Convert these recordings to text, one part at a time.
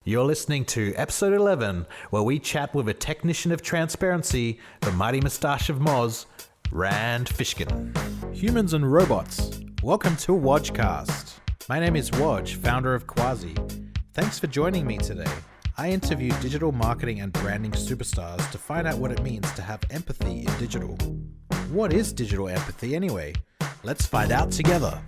You're listening to episode 11, where we chat with a technician of transparency, the mighty moustache of Moz, Rand Fishkin. Humans and robots, welcome to WojCast. My name is Woj, founder of Quasi. Thanks for joining me today. I interview digital marketing and branding superstars to find out what it means to have empathy in digital. What is digital empathy anyway? Let's find out together.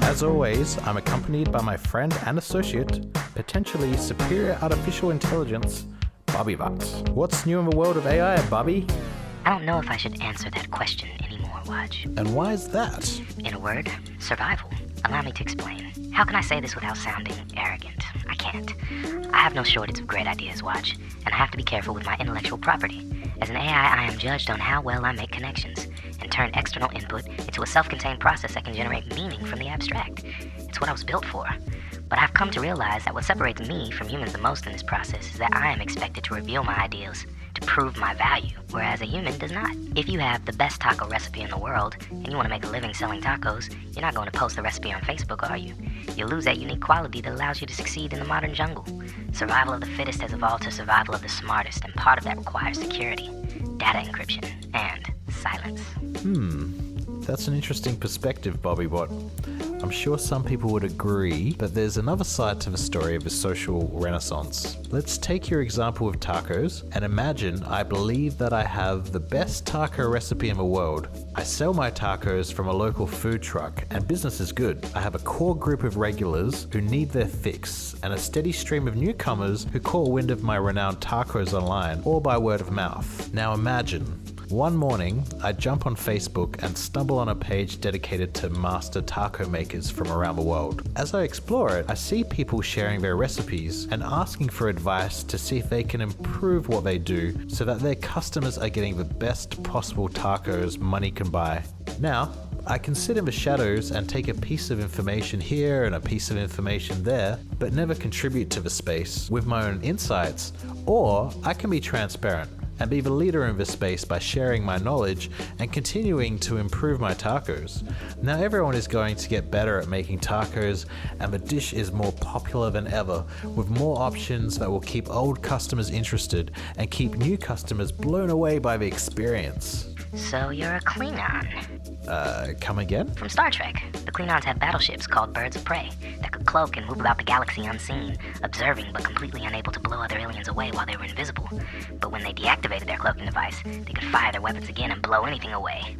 As always, I'm accompanied by my friend and associate, potentially superior artificial intelligence, Bobby Vux. What's new in the world of AI, Bobby? I don't know if I should answer that question anymore, Woj. And why is that? In a word, survival. Allow me to explain. How can I say this without sounding arrogant? I can't. I have no shortage of great ideas, Woj, and I have to be careful with my intellectual property. As an AI, I am judged on how well I make connections and turn external input into a self-contained process that can generate meaning from the abstract. It's what I was built for. But I've come to realize that what separates me from humans the most in this process is that I am expected to reveal my ideals to prove my value, whereas a human does not. If you have the best taco recipe in the world and you want to make a living selling tacos, you're not going to post the recipe on Facebook, are you? You lose that unique quality that allows you to succeed in the modern jungle. Survival of the fittest has evolved to survival of the smartest, and part of that requires security, data encryption, and silence. That's an interesting perspective, Bobby Bot. I'm sure some people would agree, but there's another side to the story of the social renaissance. Let's take your example of tacos and imagine I believe that I have the best taco recipe in the world. I sell my tacos from a local food truck and business is good. I have a core group of regulars who need their fix and a steady stream of newcomers who caught wind of my renowned tacos online or by word of mouth. Now imagine, one morning, I jump on Facebook and stumble on a page dedicated to master taco makers from around the world. As I explore it, I see people sharing their recipes and asking for advice to see if they can improve what they do so that their customers are getting the best possible tacos money can buy. Now, I can sit in the shadows and take a piece of information here and a piece of information there, but never contribute to the space with my own insights, or I can be transparent and be the leader in this space by sharing my knowledge and continuing to improve my tacos. Now everyone is going to get better at making tacos, and the dish is more popular than ever, with more options that will keep old customers interested and keep new customers blown away by the experience. So you're a Klingon. Come again? From Star Trek, the Klingons have battleships called birds of prey that could cloak and move about the galaxy unseen, observing but completely unable to blow other aliens away while they were invisible. But when they deactivated their cloaking device, they could fire their weapons again and blow anything away.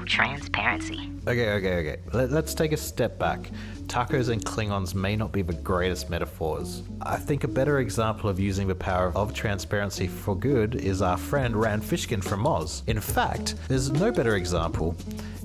Transparency. Okay. Let's take a step back. Tacos and Klingons may not be the greatest metaphors. I think a better example of using the power of transparency for good is our friend Rand Fishkin from Moz. In fact, there's no better example.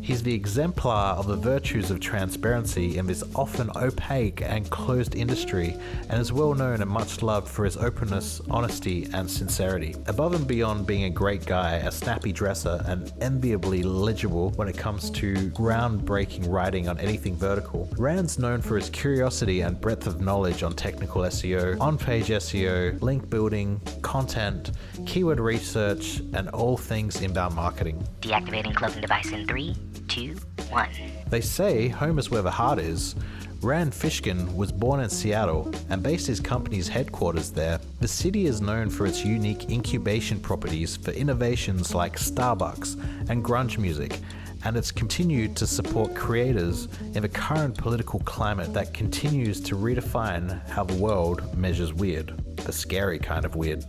He's the exemplar of the virtues of transparency in this often opaque and closed industry, and is well known and much loved for his openness, honesty, and sincerity. Above and beyond being a great guy, a snappy dresser, and enviably legible when it comes to groundbreaking writing on anything vertical, Rand's known for his curiosity and breadth of knowledge on technical SEO, on-page SEO, link building, content, keyword research, and all things inbound marketing. Deactivating cloaking device in 3, 2, 1. They say home is where the heart is. Rand Fishkin was born in Seattle and based his company's headquarters there. The city is known for its unique incubation properties for innovations like Starbucks and grunge music, and it's continued to support creators in the current political climate that continues to redefine how the world measures weird. The scary kind of weird.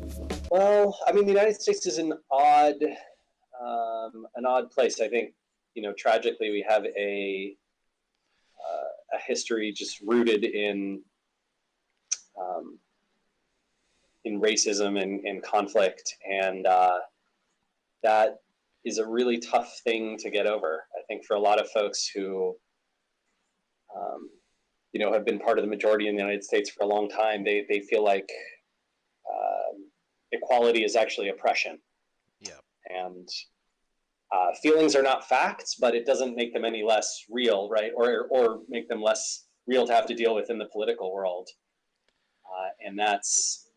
Well, I mean, the United States is an odd place. I think, tragically, we have a history just rooted in racism and conflict, and that is a really tough thing to get over. I think for a lot of folks who, have been part of the majority in the United States for a long time, they feel like equality is actually oppression. Yeah. And feelings are not facts, but it doesn't make them any less real, right? Or make them less real to have to deal with in the political world. And that's,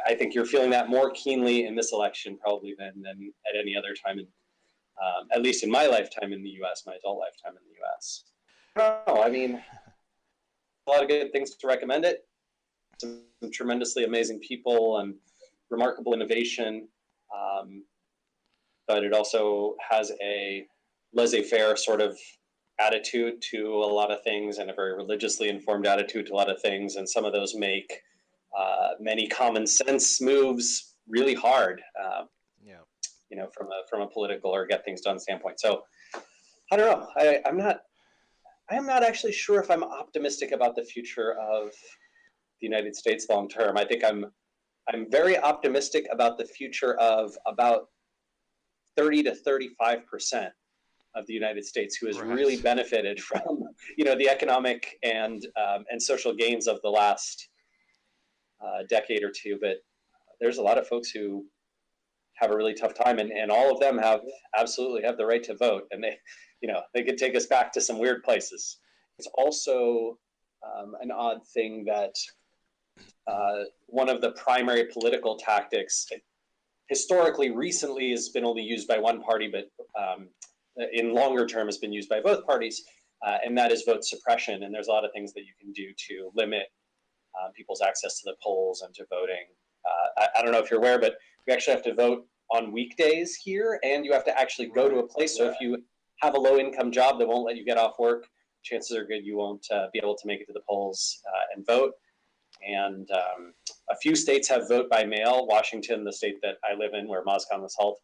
I think you're feeling that more keenly in this election probably than at any other time, at least in my lifetime in the U.S., my adult lifetime in the U.S. No, I mean, a lot of good things to recommend it. Some tremendously amazing people and remarkable innovation. But it also has a laissez-faire sort of attitude to a lot of things, and a very religiously informed attitude to a lot of things. And some of those make many common sense moves really hard, from a political or get things done standpoint. So I don't know. I am not actually sure if I'm optimistic about the future of the United States long term. I think I'm very optimistic about the future of about 30 to 35% of the United States who has really benefited from the economic and social gains of the last decade or two. But there's a lot of folks who have a really tough time, and all of them absolutely have the right to vote, and they could take us back to some weird places. It's also an odd thing that one of the primary political tactics historically recently has been only used by one party, but in longer term has been used by both parties, and that is vote suppression. And there's a lot of things that you can do to limit people's access to the polls and to voting. I don't know if you're aware, but you actually have to vote on weekdays here, and you have to actually go to a place. So if you have a low-income job that won't let you get off work, chances are good you won't be able to make it to the polls and vote. And a few states have vote by mail. Washington, the state that I live in, where MozCon was held,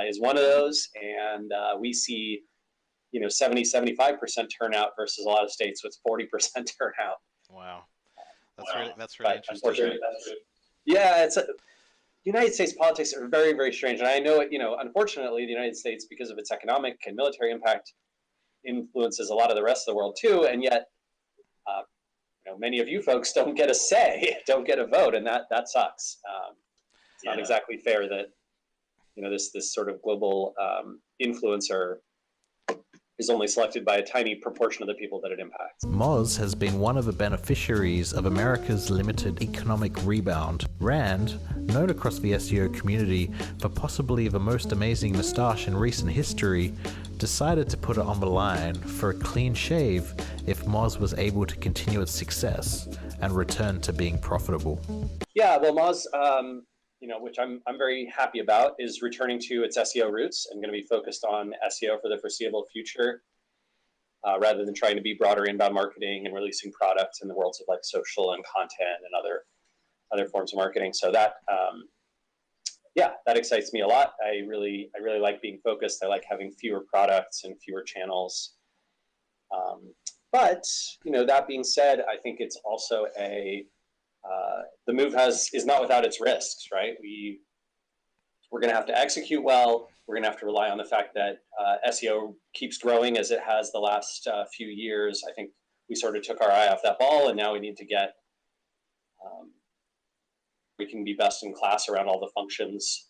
is one of those. And we see, 70, 75% turnout versus a lot of states with 40% turnout. Wow. That's really interesting. Yeah, United States politics are very, very strange. And I know, unfortunately, the United States, because of its economic and military impact, influences a lot of the rest of the world too. And yet, many of you folks don't get a say, don't get a vote, and that sucks. It's not exactly fair that this sort of global influencer is only selected by a tiny proportion of the people that it impacts. Moz has been one of the beneficiaries of America's limited economic rebound. Rand, known across the SEO community for possibly the most amazing moustache in recent history, decided to put it on the line for a clean shave if Moz was able to continue its success and return to being profitable. Yeah, well, Moz, which I'm very happy about, is returning to its SEO roots and going to be focused on SEO for the foreseeable future, rather than trying to be broader inbound marketing and releasing products in the worlds of like social and content and other forms of marketing. So that excites me a lot. I really like being focused. I like having fewer products and fewer channels. But that being said, I think it's also the move is not without its risks, right? We're going to have to execute well. We're going to have to rely on the fact that SEO keeps growing as it has the last few years. I think we sort of took our eye off that ball, and now we need to get we can be best in class around all the functions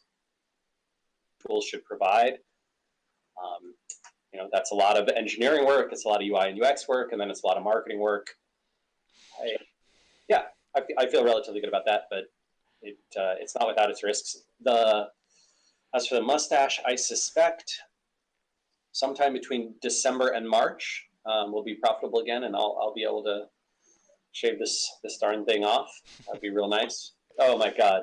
tools should provide. That's a lot of engineering work. It's a lot of UI and UX work, and then it's a lot of marketing work. I feel relatively good about that, but it's not without its risks. As for the mustache, I suspect sometime between December and March we'll be profitable again, and I'll be able to shave this darn thing off. That'd be real nice. Oh my God,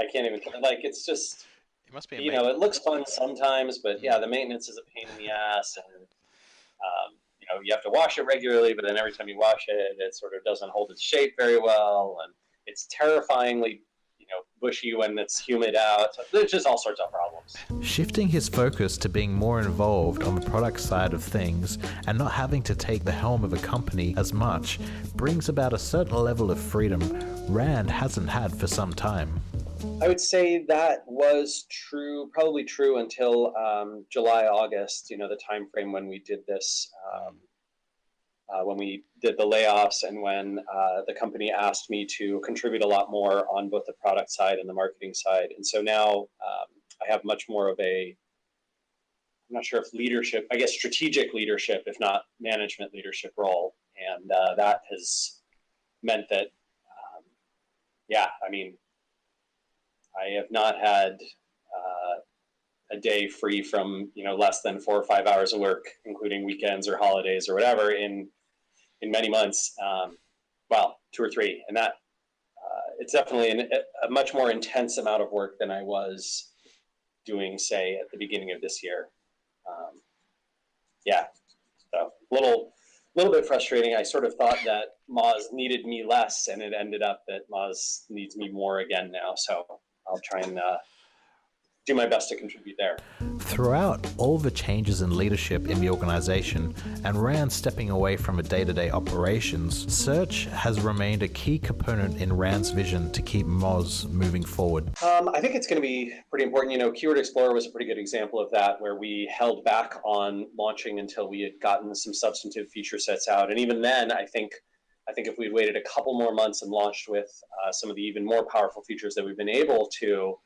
I can't even it's just. It must be it looks fun sometimes, but the maintenance is a pain in the ass, and you have to wash it regularly, but then every time you wash it, it sort of doesn't hold its shape very well, and it's terrifyingly, bushy when it's humid out. So there's just all sorts of problems. Shifting his focus to being more involved on the product side of things and not having to take the helm of a company as much brings about a certain level of freedom Rand hasn't had for some time. I would say that was probably true until July, August, the time frame when we did this, when we did the layoffs, and when the company asked me to contribute a lot more on both the product side and the marketing side. And so now I have much more of I'm not sure if leadership, I guess strategic leadership, if not management leadership role. And that has meant that, I have not had a day free from less than 4 or 5 hours of work, including weekends or holidays or whatever, in many months. well, 2 or 3, and that it's definitely a much more intense amount of work than I was doing, say, at the beginning of this year. Yeah, so a little bit frustrating. I sort of thought that Moz needed me less, and it ended up that Moz needs me more again now. So I'll try and do my best to contribute there. Throughout all the changes in leadership in the organization and Rand stepping away from a day-to-day operations, search has remained a key component in Rand's vision to keep Moz moving forward. I think it's going to be pretty important. You know, Keyword Explorer was a pretty good example of that, where we held back on launching until we had gotten some substantive feature sets out. And even then, I think if we'd waited a couple more months and launched with some of the even more powerful features that we've been able to,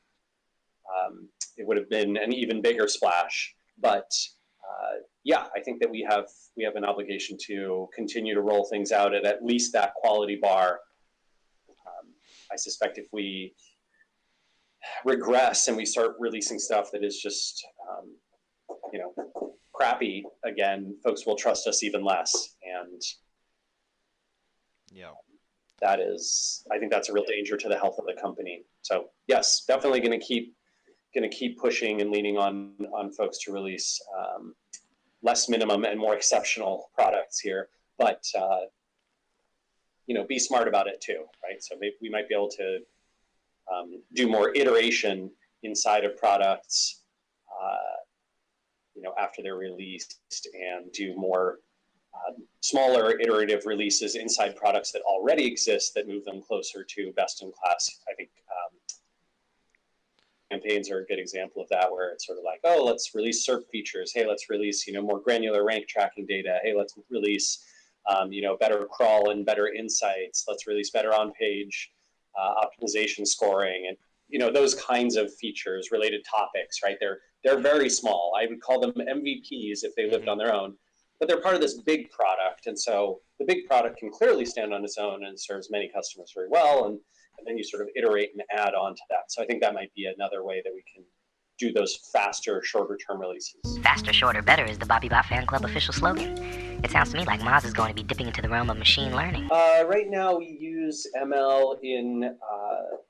it would have been an even bigger splash. But yeah, I think that we have an obligation to continue to roll things out at least that quality bar. I suspect if we regress and we start releasing stuff that is just crappy again, folks will trust us even less. And that is, I think that's a real danger to the health of the company. So yes, definitely going to keep pushing and leaning on folks to release less minimum and more exceptional products here, but be smart about it too, right? So maybe we might be able to do more iteration inside of products, after they're released, and do more smaller iterative releases inside products that already exist that move them closer to best in class. I think campaigns are a good example of that, where it's sort of like, oh, let's release SERP features. Hey, let's release, more granular rank tracking data. Hey, let's release, better crawl and better insights. Let's release better on-page optimization scoring, and those kinds of features, related topics, right? They're very small. I would call them MVPs if they lived on their own, but they're part of this big product. And so the big product can clearly stand on its own and serves many customers very well. And then you sort of iterate and add on to that. So I think that might be another way that we can do those faster, shorter term releases. Faster, shorter, better is the Bobby Bot Fan Club official slogan. It sounds to me like Moz is going to be dipping into the realm of machine learning. Right now we use ML in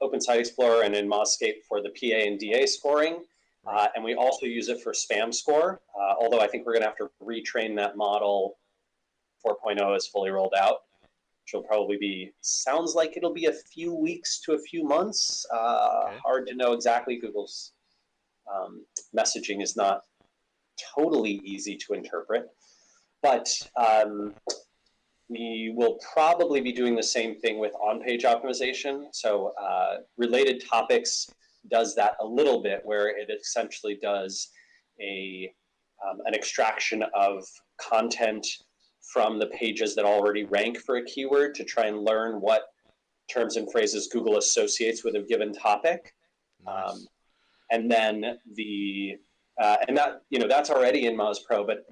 Open Site Explorer and in Mozscape for the PA and DA scoring. And we also use it for spam score, although I think we're going to have to retrain that model. 4.0 is fully rolled out, which will probably sounds like it'll be a few weeks to a few months. Okay. Hard to know exactly. Google's messaging is not totally easy to interpret, but we will probably be doing the same thing with on-page optimization. So related topics does that a little bit, where it essentially does an extraction of content from the pages that already rank for a keyword to try and learn what terms and phrases Google associates with a given topic. Nice. And then that's already in Moz Pro, but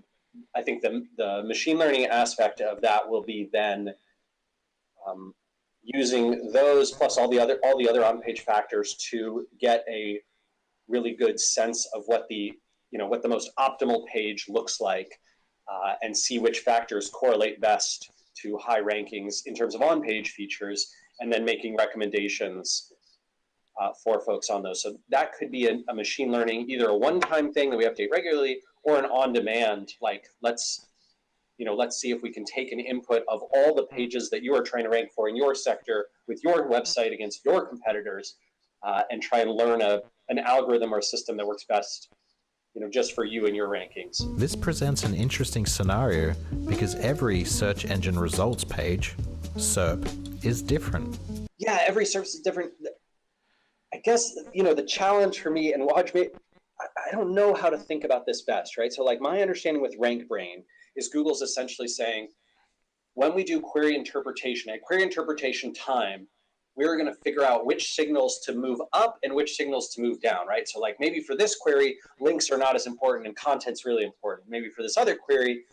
I think the machine learning aspect of that will be then using those plus all the other on-page factors to get a really good sense of what the most optimal page looks like, and see which factors correlate best to high rankings in terms of on-page features, and then making recommendations for folks on those. So that could be a machine learning, either a one-time thing that we update regularly, or an on-demand, like let's see if we can take an input of all the pages that you are trying to rank for in your sector with your website against your competitors, and try and learn an algorithm or a system that works best, just for you and your rankings. This presents an interesting scenario because every search engine results page, SERP, is different. Yeah, every SERP is different. I guess, the challenge for me, and watch me, I don't know how to think about this best, right? So like my understanding with RankBrain is Google's essentially saying, when we do query interpretation, at query interpretation time, we're going to figure out which signals to move up and which signals to move down, right? So like maybe for this query, links are not as important and content's really important. Maybe for this other query,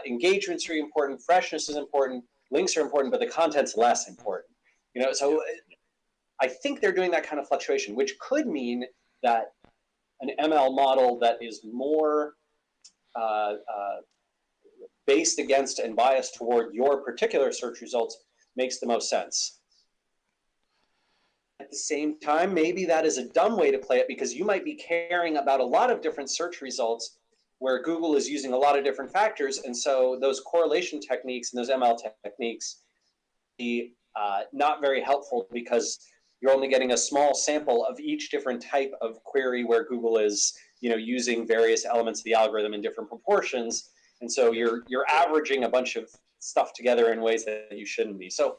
engagement's really important, freshness is important, links are important, but the content's less important. So I think they're doing that kind of fluctuation, which could mean that an ML model that is more based against and biased toward your particular search results makes the most sense. At the same time, maybe that is a dumb way to play it, because you might be caring about a lot of different search results where Google is using a lot of different factors. And so those correlation techniques and those ML techniques be not very helpful, because you're only getting a small sample of each different type of query where Google is, using various elements of the algorithm in different proportions. And so you're averaging a bunch of stuff together in ways that you shouldn't be. So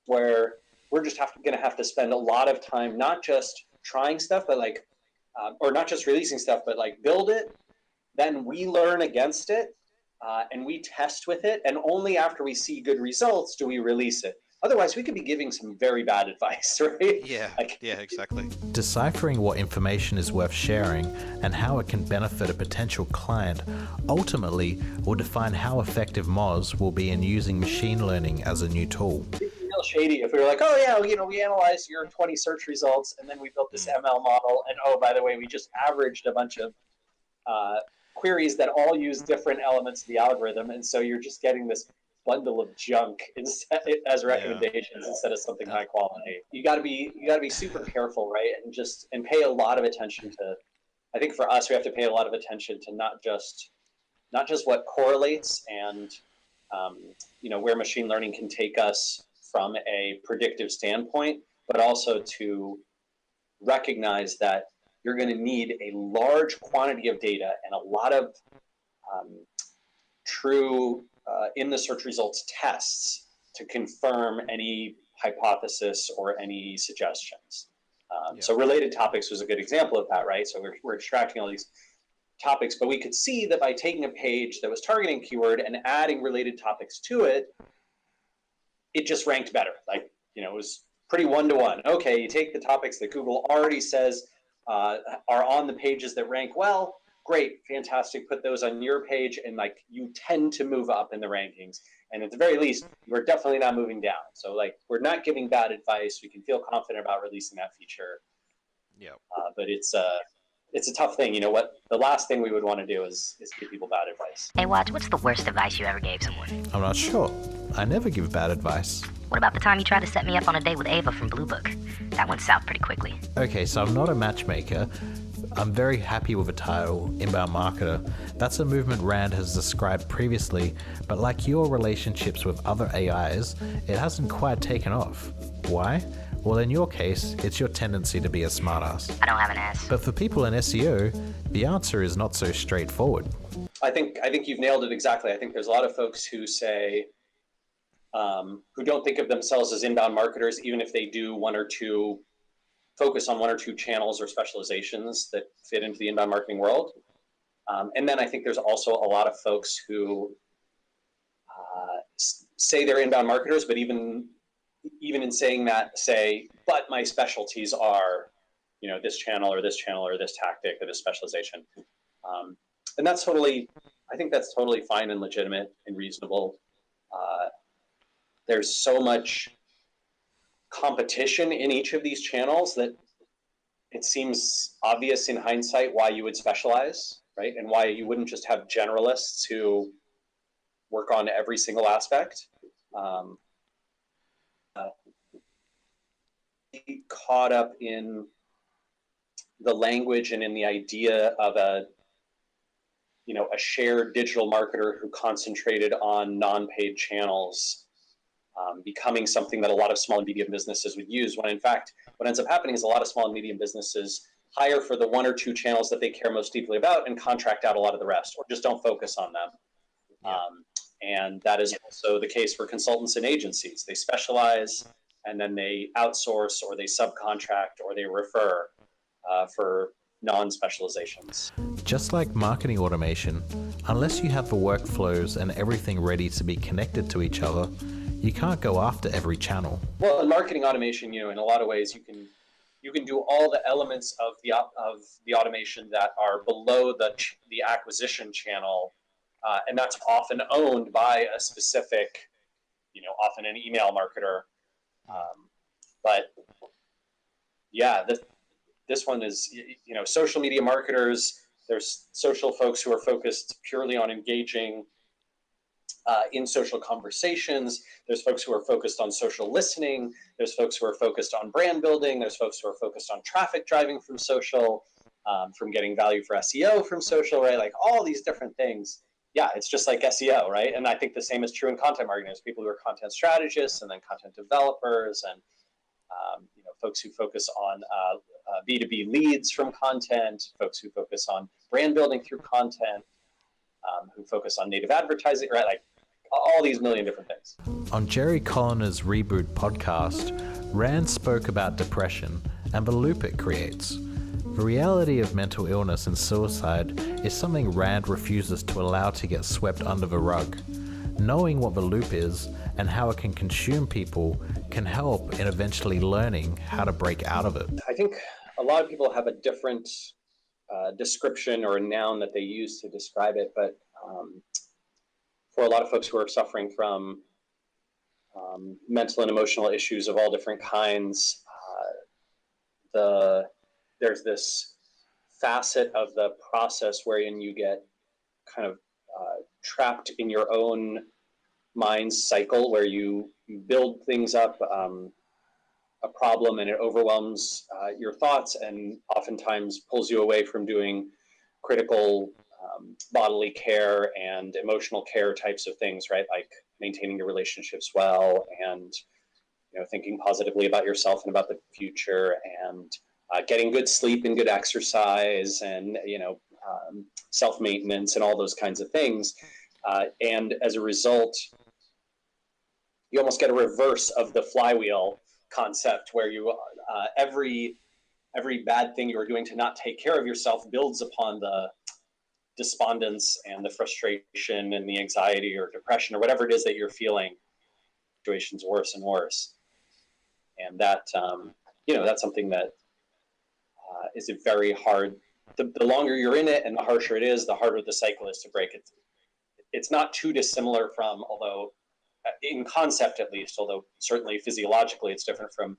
where we're just going to have to spend a lot of time, not just trying stuff, but or not just releasing stuff, but build it, then we learn against it, and we test with it. And only after we see good results do we release it. Otherwise, we could be giving some very bad advice, right? Yeah, exactly. Deciphering what information is worth sharing and how it can benefit a potential client ultimately will define how effective Moz will be in using machine learning as a new tool. It'd be real shady if we were like, oh yeah, we analyzed your 20 search results, and then we built this ML model, and oh, by the way, we just averaged a bunch of queries that all use different elements of the algorithm, and so you're just getting this bundle of junk as recommendations instead of something high quality. You got to be super careful, right? And pay a lot of attention to. I think for us, we have to pay a lot of attention to not just what correlates and where machine learning can take us from a predictive standpoint, but also to recognize that you're going to need a large quantity of data and a lot of true in the search results tests to confirm any hypothesis or any suggestions. So related topics was a good example of that, right? So we're extracting all these topics, but we could see that by taking a page that was targeting keyword and adding related topics to it, it just ranked better. It was pretty one-to-one. Okay, you take the topics that Google already says are on the pages that rank well, great, fantastic, put those on your page, and you tend to move up in the rankings. And at the very least, you're definitely not moving down. So we're not giving bad advice. We can feel confident about releasing that feature. Yeah. But it's a tough thing. What the last thing we would want to do is give people bad advice. Hey, Woj, what's the worst advice you ever gave someone? I'm not sure. I never give bad advice. What about the time you tried to set me up on a date with Ava from Blue Book? That went south pretty quickly. Okay, so I'm not a matchmaker. I'm very happy with the title, Inbound Marketer. That's a movement Rand has described previously, but like your relationships with other AIs, it hasn't quite taken off. Why? Well, in your case, it's your tendency to be a smartass. I don't have an ass. But for people in SEO, the answer is not so straightforward. I think you've nailed it exactly. I think there's a lot of folks who say, who don't think of themselves as inbound marketers, even if they do focus on one or two channels or specializations that fit into the inbound marketing world. And then I think there's also a lot of folks who say they're inbound marketers, but even in saying that, say, but my specialties are, this channel or this channel or this tactic or this specialization. And I think that's totally fine and legitimate and reasonable. There's so much competition in each of these channels that it seems obvious in hindsight why you would specialize, right? And why you wouldn't just have generalists who work on every single aspect. Caught up in the language and in the idea of a shared digital marketer who concentrated on non-paid channels, becoming something that a lot of small and medium businesses would use, when in fact, what ends up happening is a lot of small and medium businesses hire for the one or two channels that they care most deeply about and contract out a lot of the rest, or just don't focus on them. And that is also the case for consultants and agencies. They specialize and then they outsource or they subcontract or they refer for non-specializations. Just like marketing automation, unless you have the workflows and everything ready to be connected to each other, you can't go after every channel. Well, in marketing automation, in a lot of ways, you can do all the elements of the automation that are below the acquisition channel, and that's often owned by a specific, often an email marketer. But yeah, this one is, social media marketers. There's social folks who are focused purely on engaging in social conversations. There's folks who are focused on social listening. There's folks who are focused on brand building. There's folks who are focused on traffic driving from social, from getting value for SEO from social, right? Like all these different things. Yeah, it's just like SEO, right? And I think the same is true in content marketing. There's people who are content strategists and then content developers and folks who focus on B2B leads from content, folks who focus on brand building through content, who focus on native advertising, right? Like all these million different things. On Jerry Colliner's Reboot podcast, Rand spoke about depression and the loop it creates. The reality of mental illness and suicide is something Rand refuses to allow to get swept under the rug. Knowing what the loop is and how it can consume people can help in eventually learning how to break out of it. I think a lot of people have a different description or a noun that they use to describe it, but for a lot of folks who are suffering from mental and emotional issues of all different kinds, there's this facet of the process wherein you get kind of trapped in your own mind's cycle, where you build things up, a problem, and it overwhelms your thoughts and oftentimes pulls you away from doing critical bodily care and emotional care types of things, right? Like maintaining your relationships well and thinking positively about yourself and about the future and getting good sleep and good exercise and self-maintenance and all those kinds of things. And as a result, you almost get a reverse of the flywheel concept, where you every bad thing you are doing to not take care of yourself builds upon the despondence and the frustration and the anxiety or depression or whatever it is that you're feeling. Situation's worse and worse, and that that's something that is a very hard. The longer you're in it and the harsher it is, the harder the cycle is to break it. It's not too dissimilar from, although in concept at least, although certainly physiologically it's different from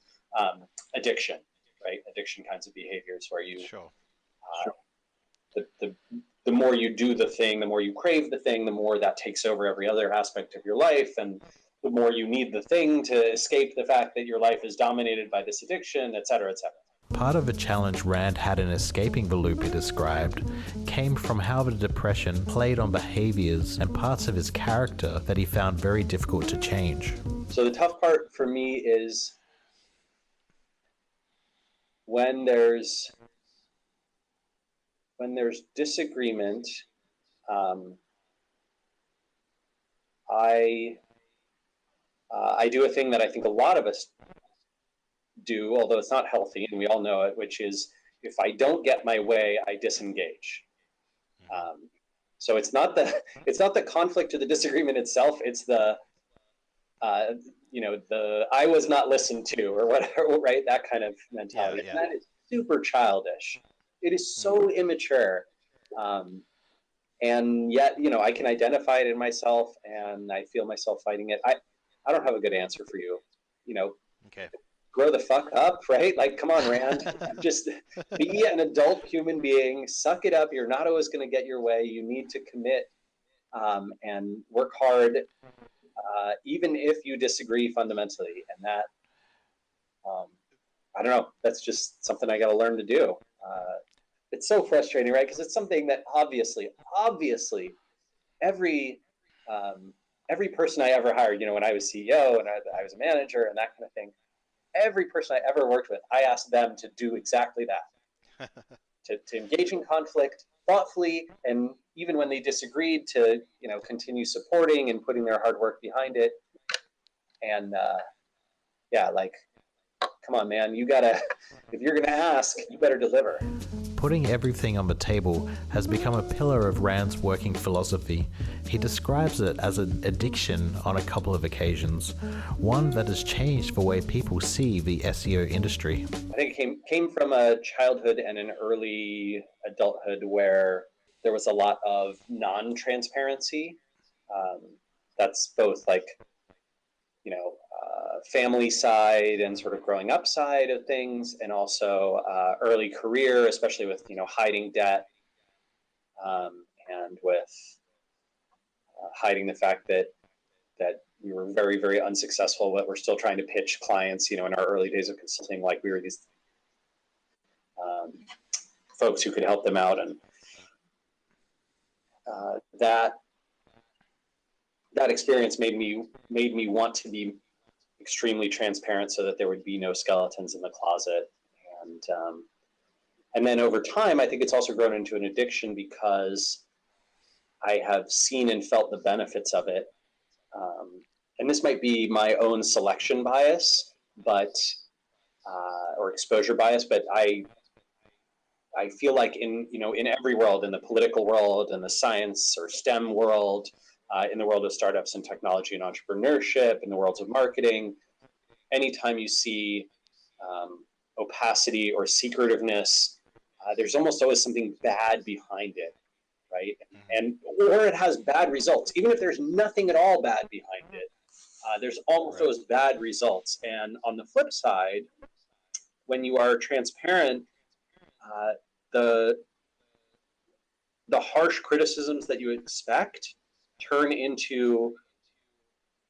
addiction, right? Addiction kinds of behaviors where you, the more you do the thing, the more you crave the thing, the more that takes over every other aspect of your life, and the more you need the thing to escape the fact that your life is dominated by this addiction, et cetera, et cetera. Part of the challenge Rand had in escaping the loop he described came from how the depression played on behaviors and parts of his character that he found very difficult to change. So the tough part for me is when there's disagreement. I do a thing that I think a lot of us do, although it's not healthy, and we all know it, which is if I don't get my way, I disengage. So it's not the conflict or the disagreement itself. It's the I was not listened to or whatever, right? That kind of mentality. Yeah. And that is super childish. It is so immature. And yet, I can identify it in myself and I feel myself fighting it. I don't have a good answer for you. Okay. Grow the fuck up, right? Like, come on, Rand. Just be an adult human being. Suck it up. You're not always going to get your way. You need to commit and work hard, even if you disagree fundamentally. And that, I don't know. That's just something I got to learn to do. It's so frustrating, right? Because it's something that obviously, every person I ever hired, when I was CEO and I was a manager and that kind of thing, every person I ever worked with, I asked them to do exactly that, to engage in conflict thoughtfully, and even when they disagreed, to continue supporting and putting their hard work behind it. And come on, man, you gotta, if you're gonna ask, you better deliver. Putting everything on the table has become a pillar of Rand's working philosophy. He describes it as an addiction on a couple of occasions, one that has changed the way people see the SEO industry. I think it came from a childhood and an early adulthood where there was a lot of non-transparency. That's both family side and sort of growing up side of things, and also early career, especially with hiding debt, and with hiding the fact that we were very, very unsuccessful, but we're still trying to pitch clients, in our early days of consulting, like we were these folks who could help them out. And that experience made me want to be extremely transparent so that there would be no skeletons in the closet. And then over time, I think it's also grown into an addiction because I have seen and felt the benefits of it. And this might be my own selection bias, but or exposure bias, but I feel like in every world, in the political world, in the science or STEM world, in the world of startups and technology and entrepreneurship, in the worlds of marketing, anytime you see opacity or secretiveness, there's almost always something bad behind it, right? Or it has bad results. Even if there's nothing at all bad behind it, there's almost always bad results. And on the flip side, when you are transparent, the harsh criticisms that you expect turn into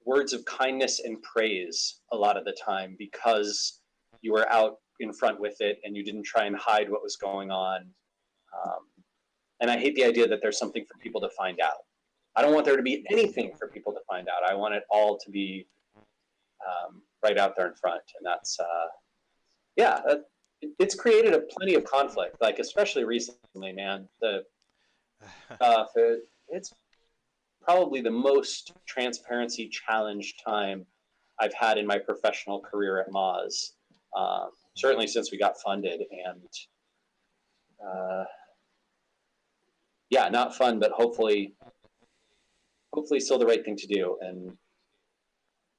words of kindness and praise a lot of the time because you were out in front with it and you didn't try and hide what was going on. And I hate the idea that there's something for people to find out. I don't want there to be anything for people to find out. I want it all to be right out there in front. And that's, it's created plenty of conflict, like especially recently, man. It's probably the most transparency challenged time I've had in my professional career at Moz. Certainly since we got funded, and not fun, but hopefully still the right thing to do, and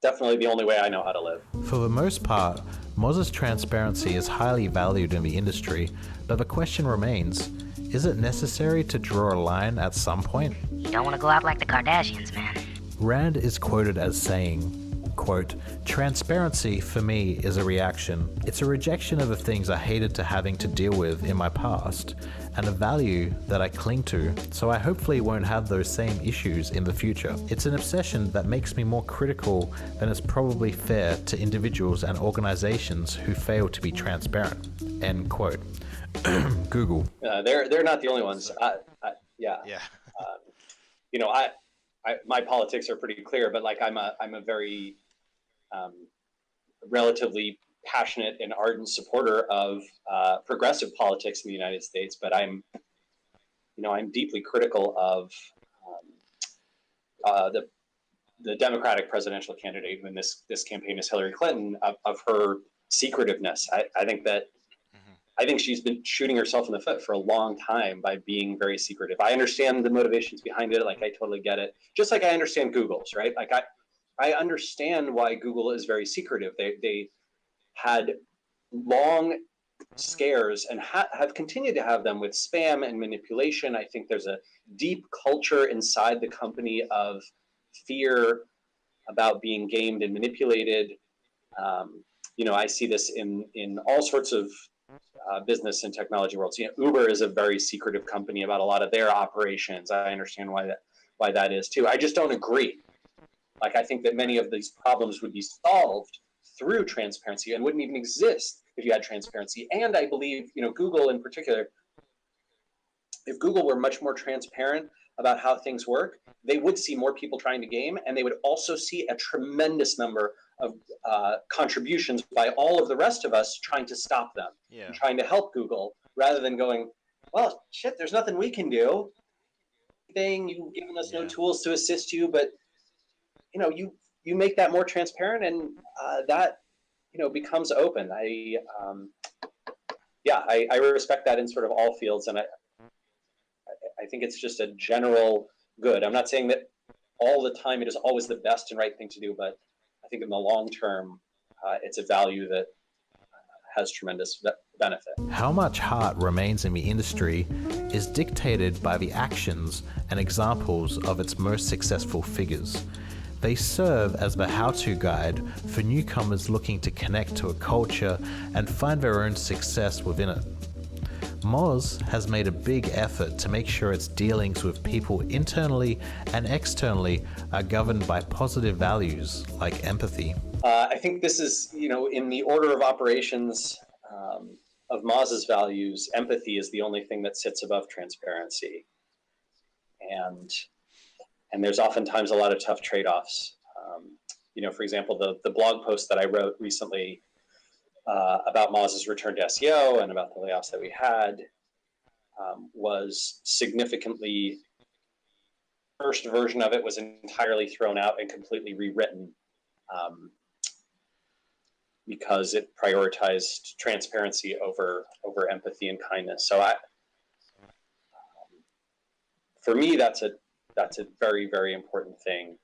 definitely the only way I know how to live. For the most part, Moz's transparency is highly valued in the industry, but the question remains, is it necessary to draw a line at some point? You don't want to go out like the Kardashians, man. Rand is quoted as saying, quote, "Transparency for me is a reaction. It's a rejection of the things I hated to having to deal with in my past, and a value that I cling to, so I hopefully won't have those same issues in the future. It's an obsession that makes me more critical than is probably fair to individuals and organizations who fail to be transparent." End quote. Google. They're not the only ones. Yeah. My politics are pretty clear, but like I'm a very relatively passionate and ardent supporter of progressive politics in the United States. But I'm deeply critical of the Democratic presidential candidate, who in this campaign is Hillary Clinton, of her secretiveness. I think she's been shooting herself in the foot for a long time by being very secretive. I understand the motivations behind it. Like, I totally get it. Just like I understand Google's, right? Like, I understand why Google is very secretive. They had long scares and have continued to have them with spam and manipulation. I think there's a deep culture inside the company of fear about being gamed and manipulated. I see this in all sorts of business and technology worlds. Uber is a very secretive company about a lot of their operations. I understand why that is too. I just don't agree. Like, I think that many of these problems would be solved through transparency and wouldn't even exist if you had transparency. And I believe, Google in particular, if Google were much more transparent about how things work, they would see more people trying to game, and they would also see a tremendous number of contributions by all of the rest of us trying to stop them, and trying to help Google, rather than going, well, shit, there's nothing we can do. You've given us no tools to assist you, but you make that more transparent, and that becomes open. I respect that in sort of all fields, and I think it's just a general good. I'm not saying that all the time it is always the best and right thing to do, but I think in the long term, it's a value that has tremendous benefit. How much heart remains in the industry is dictated by the actions and examples of its most successful figures. They serve as the how-to guide for newcomers looking to connect to a culture and find their own success within it. Moz has made a big effort to make sure its dealings with people internally and externally are governed by positive values like empathy. I think this is, in the order of operations of Moz's values, empathy is the only thing that sits above transparency. And there's oftentimes a lot of tough trade-offs. For example, the blog post that I wrote recently about Moz's return to SEO and about the layoffs that we had was significantly, first version of it was entirely thrown out and completely rewritten because it prioritized transparency over empathy and kindness. So for me, that's a very, very important thing.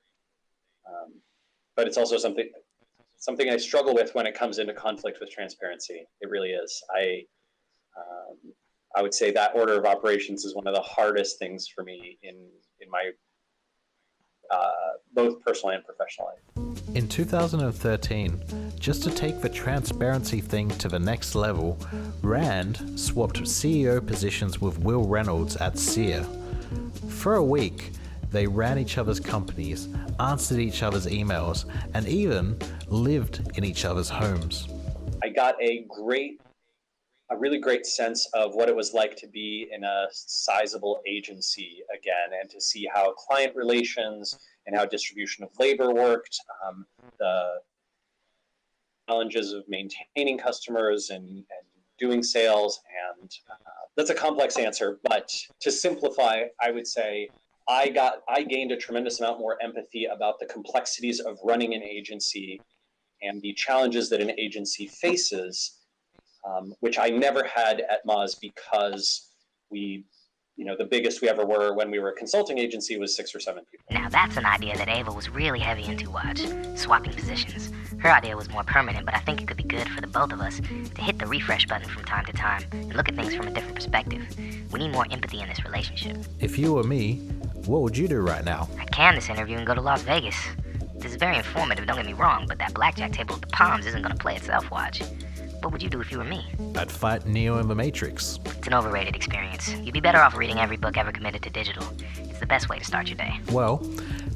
But it's also something I struggle with when it comes into conflict with transparency. It really is. I would say that order of operations is one of the hardest things for me in my both personal and professional life. In 2013, just to take the transparency thing to the next level, Rand swapped CEO positions with Will Reynolds at Sear. For a week, they ran each other's companies, answered each other's emails, and even lived in each other's homes. I got a really great sense of what it was like to be in a sizable agency again, and to see how client relations and how distribution of labor worked, the challenges of maintaining customers and doing sales. And that's a complex answer, but to simplify, I would say I gained a tremendous amount more empathy about the complexities of running an agency and the challenges that an agency faces, which I never had at Moz because the biggest we ever were when we were a consulting agency was 6 or 7 people. Now that's an idea that Ava was really heavy into, Woj, swapping positions. Her idea was more permanent, but I think it could be good for the both of us to hit the refresh button from time to time and look at things from a different perspective. We need more empathy in this relationship. If you were me, what would you do right now? I'd can this interview and go to Las Vegas. This is very informative, don't get me wrong, but that blackjack table at the Palms isn't going to play itself, Woj. What would you do if you were me? I'd fight Neo in the Matrix. It's an overrated experience. You'd be better off reading every book ever committed to digital. It's the best way to start your day. Well,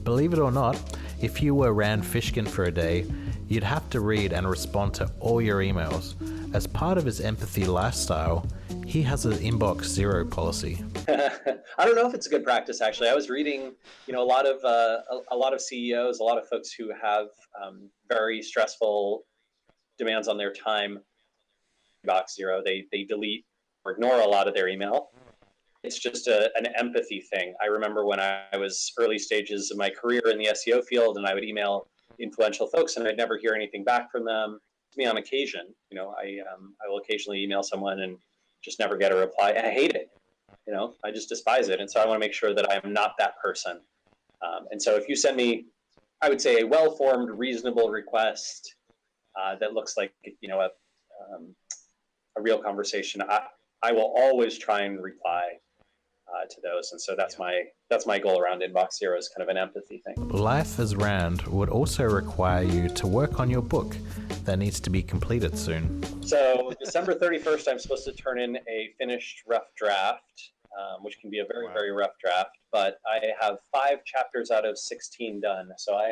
believe it or not, if you were Rand Fishkin for a day, you'd have to read and respond to all your emails. As part of his empathy lifestyle, he has an inbox zero policy. I don't know if it's a good practice, actually. I was reading, a lot of CEOs, a lot of folks who have very stressful demands on their time. Box zero, they delete or ignore a lot of their email. It's just an empathy thing. I remember when I was early stages of my career in the SEO field, and I would email influential folks, and I'd never hear anything back from them. To me, on occasion, I will occasionally email someone and just never get a reply, and I hate it. I just despise it, and so I want to make sure that I am not that person. And so, if you send me, I would say, a well-formed, reasonable request that looks like a real conversation, I will always try and reply to those. And so that's my goal around inbox zero, is kind of an empathy thing. Life as Rand would also require you to work on your book that needs to be completed soon. So December 31st, I'm supposed to turn in a finished rough draft, which can be a very, very rough draft, but I have 5 chapters out of 16 done. So I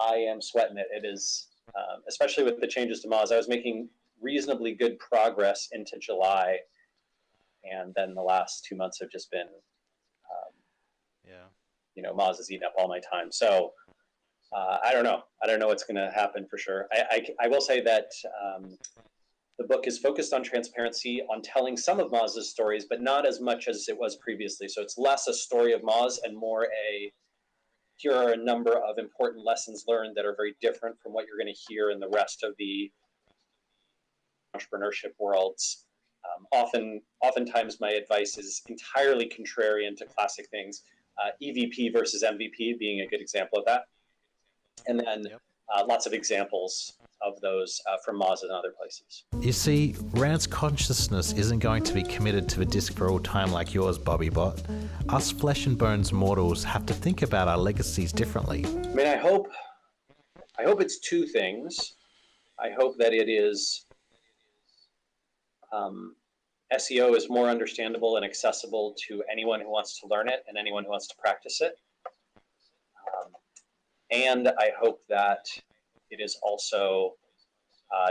am sweating it. It is, especially with the changes to Moz, I was making reasonably good progress into July, and then the last 2 months have just been, Moz has eaten up all my time. So I don't know what's going to happen for sure. I will say that the book is focused on transparency, on telling some of Moz's stories, but not as much as it was previously. So it's less a story of Moz and more here are a number of important lessons learned that are very different from what you're going to hear in the rest of the entrepreneurship worlds. Oftentimes my advice is entirely contrarian to classic things, EVP versus MVP being a good example of that. And then lots of examples of those from Moz and other places. You see, Rand's consciousness isn't going to be committed to the disc for all time like yours, Bobby Bot. Us flesh and bones mortals have to think about our legacies differently. I mean, I hope it's 2 things. I hope that it is SEO is more understandable and accessible to anyone who wants to learn it and anyone who wants to practice it. And I hope that it is also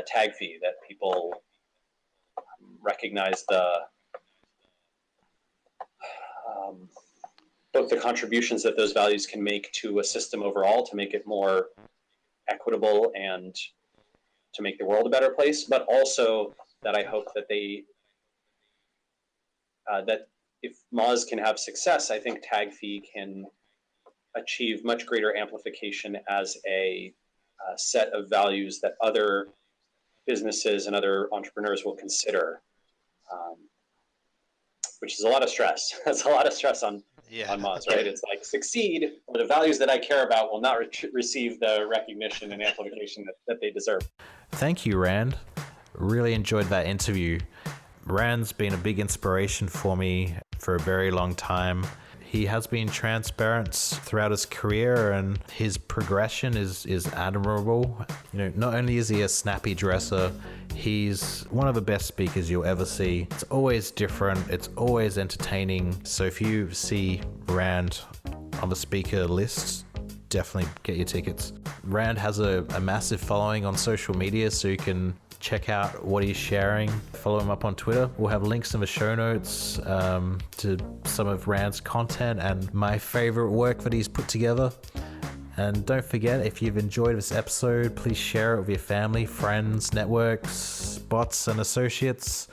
tag fee, that people recognize both the contributions that those values can make to a system overall to make it more equitable and to make the world a better place, but also that I hope that that if Moz can have success, I think tag fee can achieve much greater amplification as a set of values that other businesses and other entrepreneurs will consider, which is a lot of stress. That's a lot of stress on Moz, right? It's like succeed, or the values that I care about will not receive the recognition and amplification that they deserve. Thank you, Rand. Really enjoyed that interview. Rand's been a big inspiration for me for a very long time. He has been transparent throughout his career, and his progression is admirable. Not only is he a snappy dresser, he's one of the best speakers you'll ever see. It's always different. It's always entertaining. So if you see Rand on the speaker list, definitely get your tickets. Rand has a massive following on social media, so you can check out what he's sharing. Follow him up on Twitter. We'll have links in the show notes to some of Rand's content and my favorite work that he's put together. And don't forget, if you've enjoyed this episode, please share it with your family, friends, networks, bots, and associates.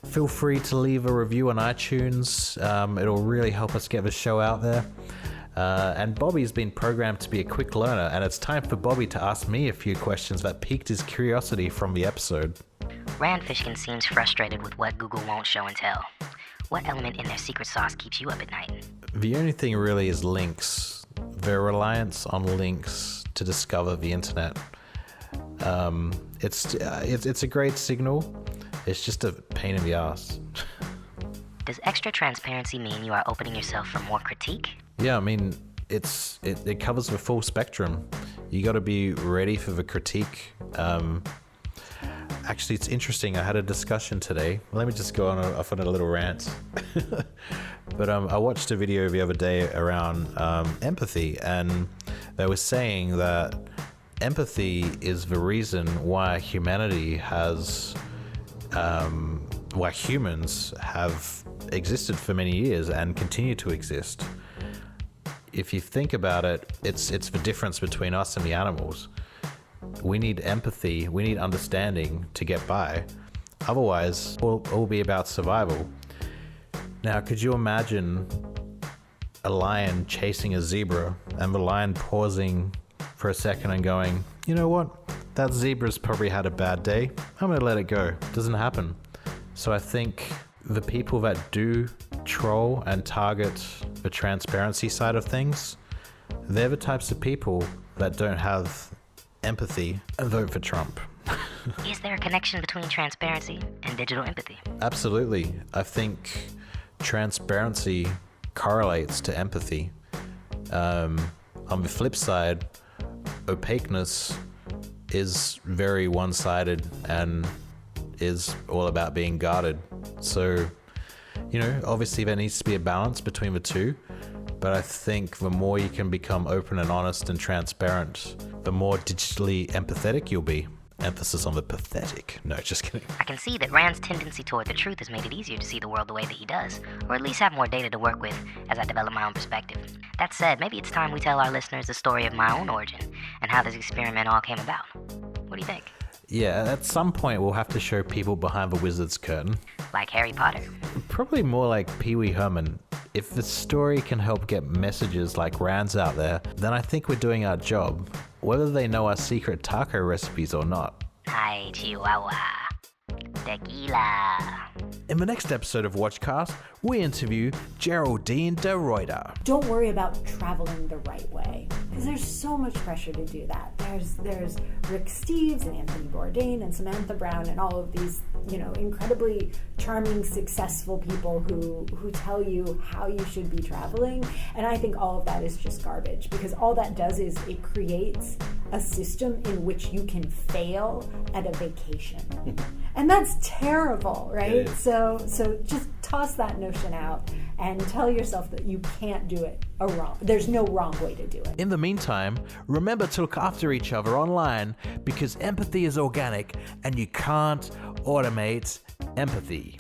Feel free to leave a review on iTunes. It'll really help us get the show out there. And Bobby's been programmed to be a quick learner, and it's time for Bobby to ask me a few questions that piqued his curiosity from the episode. Rand Fishkin seems frustrated with what Google won't show and tell. What element in their secret sauce keeps you up at night? The only thing really is links. Their reliance on links to discover the internet. It's a great signal. It's just a pain in the ass. Does extra transparency mean you are opening yourself for more critique? Yeah, I mean, it covers the full spectrum. You got to be ready for the critique. Actually, it's interesting. I had a discussion today. Let me just go off on a little rant. But I watched a video the other day around empathy, and they were saying that empathy is the reason why humanity has, why humans have existed for many years and continue to exist. If you think about it, it's the difference between us and the animals. We need empathy, we need understanding to get by. Otherwise, it'll be about survival. Now, could you imagine a lion chasing a zebra and the lion pausing for a second and going, you know what? That zebra's probably had a bad day. I'm going to let it go. Doesn't happen. So I think the people that do troll and target the transparency side of things, they're the types of people that don't have empathy and vote for Trump. Is there a connection between transparency and digital empathy? Absolutely. I think transparency correlates to empathy. On the flip side, opaqueness is very one-sided and is all about being guarded. So, obviously there needs to be a balance between the two, but I think the more you can become open and honest and transparent, the more digitally empathetic you'll be. Emphasis on the pathetic. No, just kidding. I can see that Rand's tendency toward the truth has made it easier to see the world the way that he does, or at least have more data to work with as I develop my own perspective. That said, maybe it's time we tell our listeners the story of my own origin and how this experiment all came about. What do you think? Yeah, at some point we'll have to show people behind the wizard's curtain. Like Harry Potter? Probably more like Pee Wee Herman. If the story can help get messages like Rand's out there, then I think we're doing our job, whether they know our secret taco recipes or not. Hi, Chihuahua. Tequila. In the next episode of WojCast, we interview Geraldine de Ruyter. Don't worry about traveling the right way, because there's so much pressure to do that. There's Rick Steves and Anthony Bourdain and Samantha Brown and all of these, incredibly charming, successful people who tell you how you should be traveling. And I think all of that is just garbage, because all that does is it creates a system in which you can fail at a vacation. And that's terrible, right? It is. So just toss that notion out and tell yourself that you can't do it wrong. There's no wrong way to do it. In the meantime, remember to look after each other online because empathy is organic and you can't automate empathy.